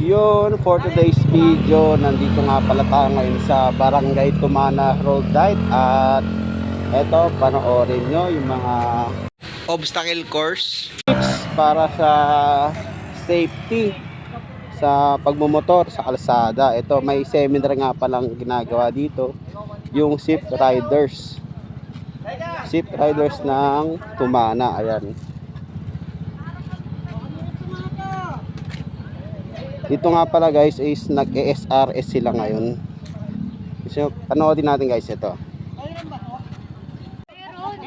Yun, for today's video, nandito nga pala tayo ngayon sa Barangay Tumana Roadite. At eto, panoorin nyo yung mga obstacle course tips para sa safety sa pagmumotor sa kalsada. Ito, may seminar nga palang ginagawa dito, yung Sip Riders ng Tumana. Ayan, dito nga pala guys is nag-ESRS sila ngayon. So, panoodin natin guys ito.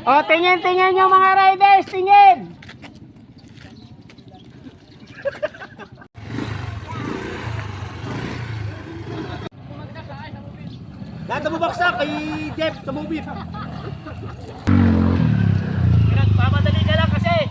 O, tingin yung mga riders, tingin! Lahat na bubaksak kay Jeff sa movie. Pamadali ka lang kasi.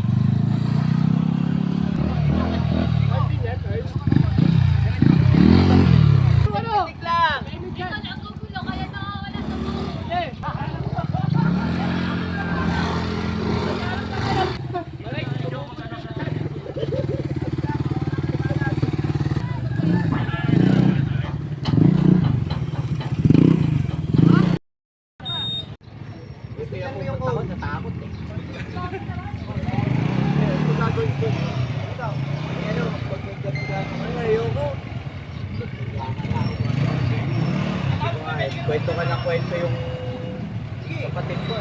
Kwento ka na kwento yung kapatid ko.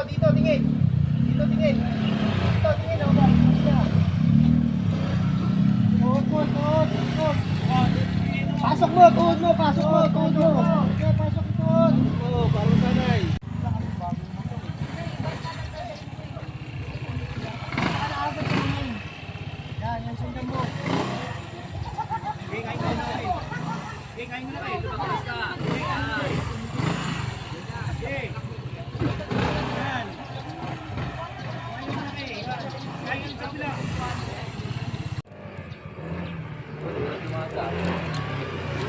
Dito, tingin. Dito, tingin. Dito, tingin. Pasok mo, tuhod mo, pasok mo, tuhod mo. Okay, pasok mo, tuhod. Oo, parang sanay. Yan sundan mo. Okay, kain mo na rin. Okay, kain mo na rin. Lumakas ka.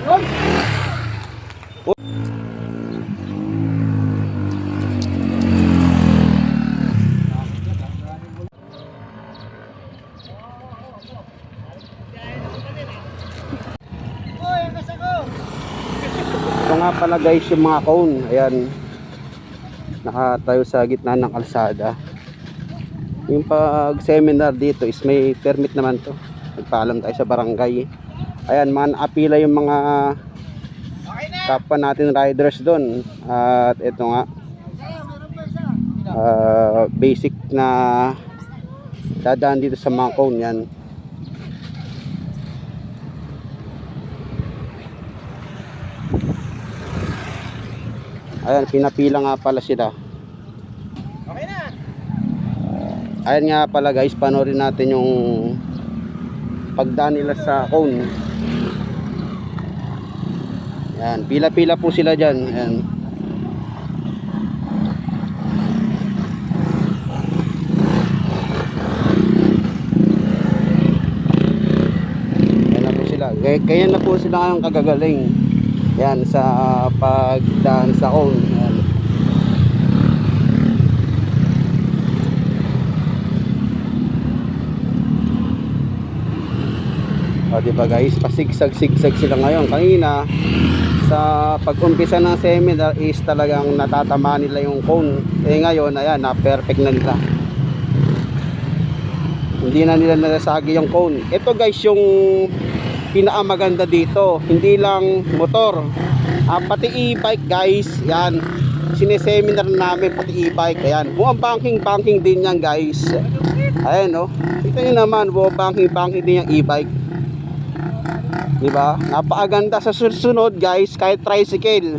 Okay. Ito nga pala guys yung mga cone. Ayan, nakatayo sa gitna ng kalsada. Yung pag seminar dito is may permit naman to. Nagpaalam tayo sa barangay. Ayan, apila yung mga kapwa natin riders doon. At ito nga, basic na dadaan dito sa mga cone. Yan, ayan, pinapila nga pala sila. Okay na. Ayan nga pala guys, panoorin natin yung pagdaan nila sa cone. Ayan, pila-pila po sila dyan. Ayan. Ayan na po sila. Kaya na po sila ngayong kagagaling. Yan sa pagdaan sa cone. Yan. O diba guys, pasigsag-sigsag sila ngayon. Kanina sa pag-umpisa ng seminar is talagang natatama nila yung cone. Eh ngayon, ayan, na-perfect na nila. Hindi na nila nasagi yung cone. Ito guys yung pinakamaganda dito, hindi lang motor, pati e-bike guys. Yan, sineseminar namin pati e-bike. Ayan, buong banking din yan guys. Ayan o, ito nyo naman, buong banking din yung e-bike, diba? Napakaganda. Sa susunod guys, kahit tricycle,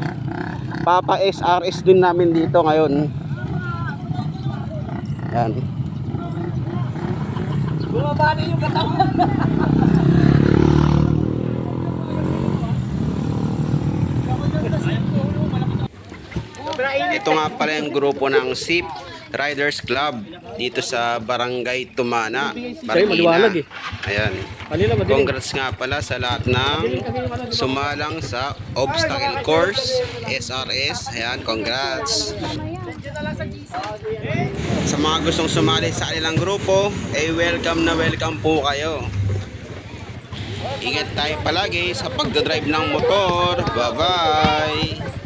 papa SRS din namin dito ngayon. Ayan, Bumabali yung katawan. Ito nga pala yung grupo ng SIP Riders Club dito sa Barangay Tumana, Marikina. Ayan. Congrats nga pala sa lahat ng sumalang sa obstacle course, SRS. Ayan, congrats. Sa mga gustong sumali sa kanilang grupo, welcome na welcome po kayo. Ingat tayo palagi sa pagdadrive ng motor. Bye-bye!